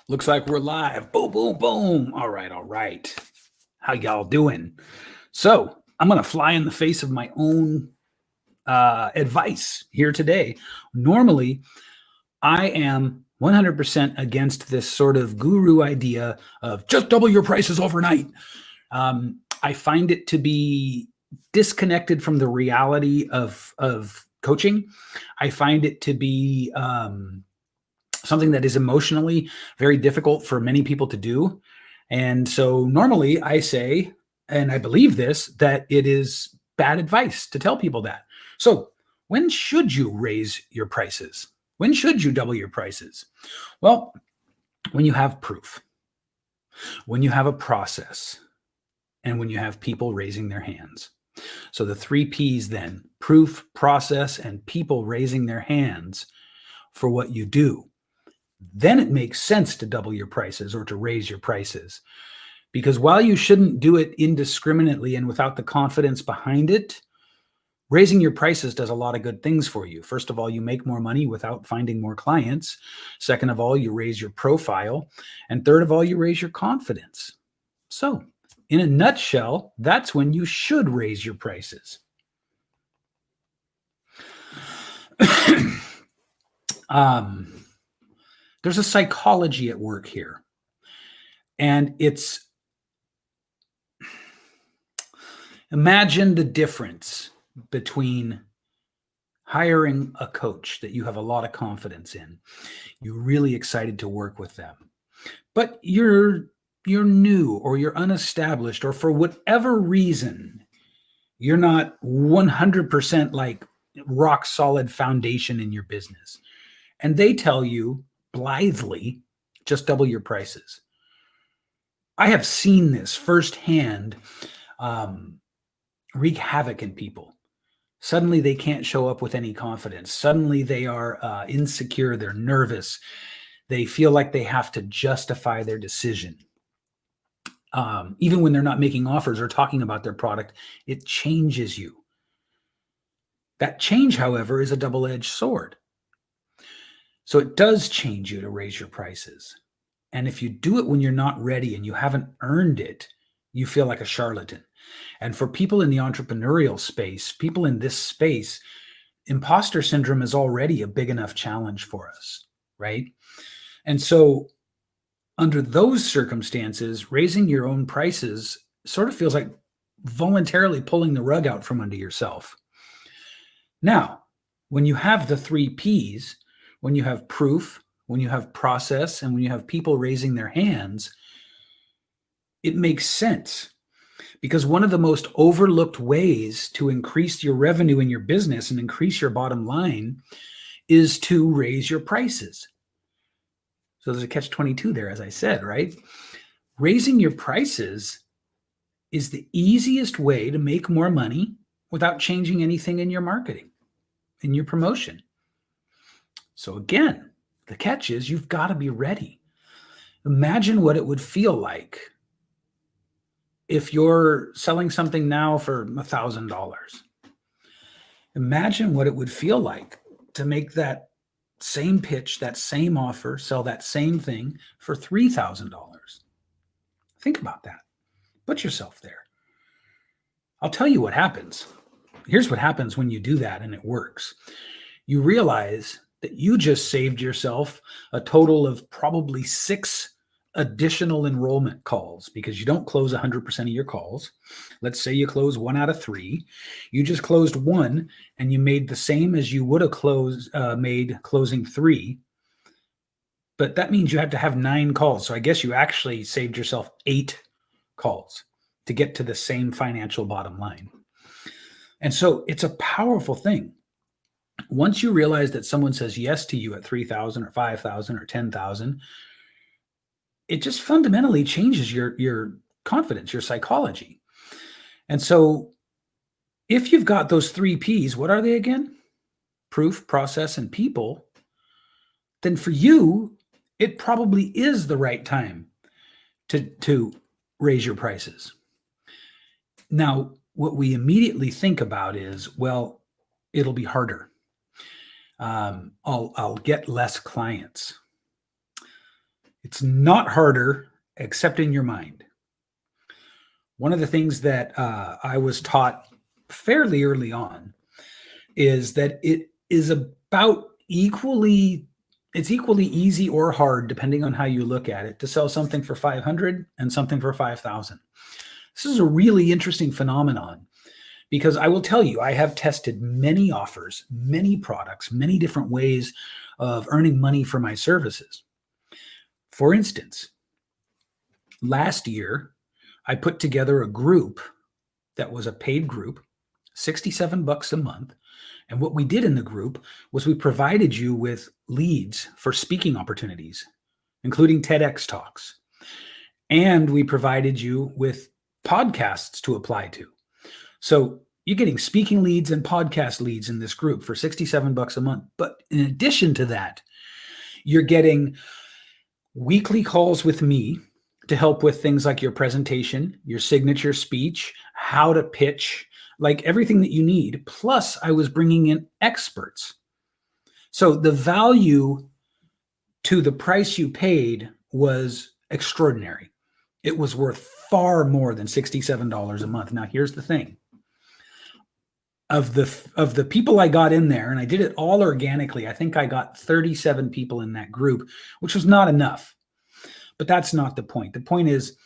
Looks like we're live. Boom, boom, boom. All right, all right. How y'all doing? So I'm going to fly in the face of my own advice here today. Normally, I am 100% against this sort of guru idea of just double your prices overnight. I find it to be disconnected from the reality of coaching. I find it to be something that is emotionally very difficult for many people to do. And so normally I say, and I believe this, that it is bad advice to tell people that. So when should you raise your prices? When should you double your prices? Well, when you have proof, when you have a process, and when you have people raising their hands. So the three P's then: proof, process, and people raising their hands for what you do. Then it makes sense to double your prices or to raise your prices. Because while you shouldn't do it indiscriminately and without the confidence behind it, raising your prices does a lot of good things for you. First of all, you make more money without finding more clients. Second of all, you raise your profile. And third of all, you raise your confidence. So, in a nutshell, that's when you should raise your prices. There's a psychology at work here. And it's, imagine the difference between hiring a coach that you have a lot of confidence in. You're really excited to work with them. But you're new or you're unestablished, or for whatever reason, you're not 100% like rock solid foundation in your business. And they tell you blithely, just double your prices. I have seen this firsthand wreak havoc in people. Suddenly they can't show up with any confidence. Suddenly they are insecure. They're nervous. They feel like they have to justify their decision. Even when they're not making offers or talking about their product, it changes you. That change, however, is a double-edged sword. So it does change you to raise your prices. And if you do it when you're not ready and you haven't earned it, you feel like a charlatan. And for people in the entrepreneurial space, people in this space, imposter syndrome is already a big enough challenge for us, right? And so under those circumstances, raising your own prices sort of feels like voluntarily pulling the rug out from under yourself. Now, when you have the three P's, when you have proof, when you have process, and when you have people raising their hands, it makes sense. Because one of the most overlooked ways to increase your revenue in your business and increase your bottom line is to raise your prices. So there's a catch-22 there, as I said, right? Raising your prices is the easiest way to make more money without changing anything in your marketing, in your promotion. So again, the catch is you've got to be ready. Imagine what it would feel like if you're selling something now for $1,000. Imagine what it would feel like to make that same pitch, that same offer, sell that same thing for $3,000. Think about that. Put yourself there. I'll tell you what happens. Here's what happens when you do that and it works. You realize that you just saved yourself a total of probably 6 additional enrollment calls, because you don't close 100% of your calls. Let's say you close 1 out of 3. You just closed 1 and you made the same as you would have made closing 3. But that means you had to have 9 calls. So I guess you actually saved yourself 8 calls to get to the same financial bottom line. And so it's a powerful thing. Once you realize that someone says yes to you at 3,000 or 5,000 or 10,000, it just fundamentally changes your confidence, your psychology. And so if you've got those 3 P's, what are they again? Proof, process, and people. Then for you, it probably is the right time to raise your prices. Now, what we immediately think about is, well, it'll be harder. I'll get less clients. It's not harder, except in your mind. One of the things that I was taught fairly early on is that it is about it's equally easy or hard, depending on how you look at it, to sell something for 500 and something for 5,000. This is a really interesting phenomenon because I will tell you, I have tested many offers, many products, many different ways of earning money for my services. For instance, last year, I put together a group that was a paid group, $67 a month. And what we did in the group was we provided you with leads for speaking opportunities, including TEDx talks. And we provided you with podcasts to apply to. So you're getting speaking leads and podcast leads in this group for $67 a month. But in addition to that, you're getting weekly calls with me to help with things like your presentation, your signature speech, how to pitch, like everything that you need. Plus, I was bringing in experts. So the value to the price you paid was extraordinary. It was worth far more than $67 a month. Now, here's the thing. Of the people I got in there, and I did it all organically, I think I got 37 people in that group, which was not enough. But that's not the point. The point is,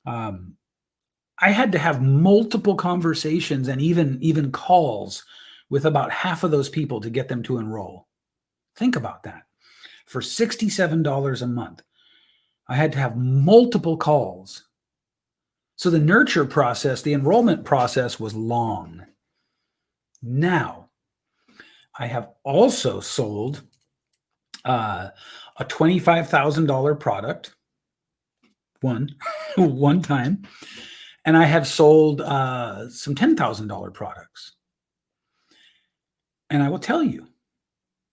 I had to have multiple conversations and even calls with about half of those people to get them to enroll. Think about that. For $67 a month, I had to have multiple calls. So the nurture process, the enrollment process was long. Now, I have also sold a $25,000 product one time. And I have sold some $10,000 products. And I will tell you,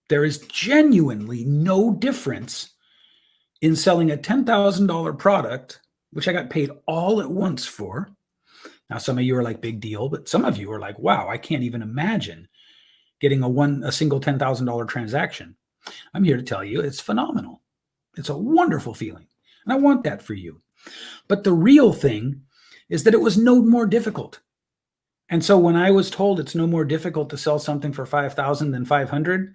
there is genuinely no difference in selling a $10,000 product, which I got paid all at once for. Now, some of you are like, big deal, but some of you are like, wow, I can't even imagine getting a single $10,000 transaction. I'm here to tell you it's phenomenal. It's a wonderful feeling. And I want that for you. But the real thing is that it was no more difficult. And so when I was told it's no more difficult to sell something for 5,000 than 500,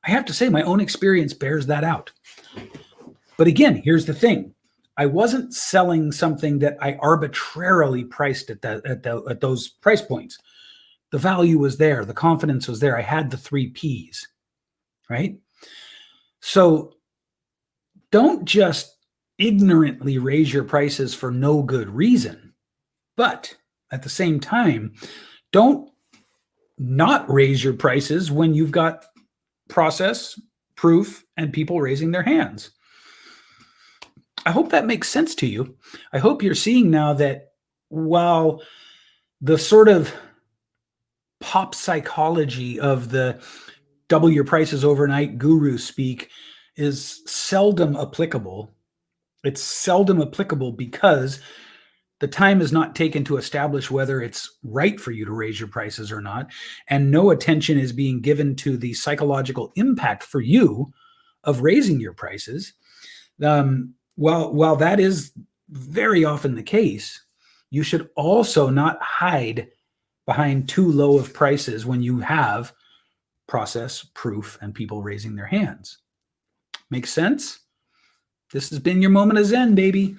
I have to say my own experience bears that out. But again, here's the thing. I wasn't selling something that I arbitrarily priced at those price points. The value was there. The confidence was there. I had the 3 Ps, right? So don't just ignorantly raise your prices for no good reason. But at the same time, don't not raise your prices when you've got process, proof, and people raising their hands. I hope that makes sense to you. I hope you're seeing now that while the sort of pop psychology of the double your prices overnight guru speak is seldom applicable. It's seldom applicable because the time is not taken to establish whether it's right for you to raise your prices or not. And no attention is being given to the psychological impact for you of raising your prices. While that is very often the case, you should also not hide behind too low of prices when you have process, proof, and people raising their hands. Make sense? This has been your moment of Zen, baby.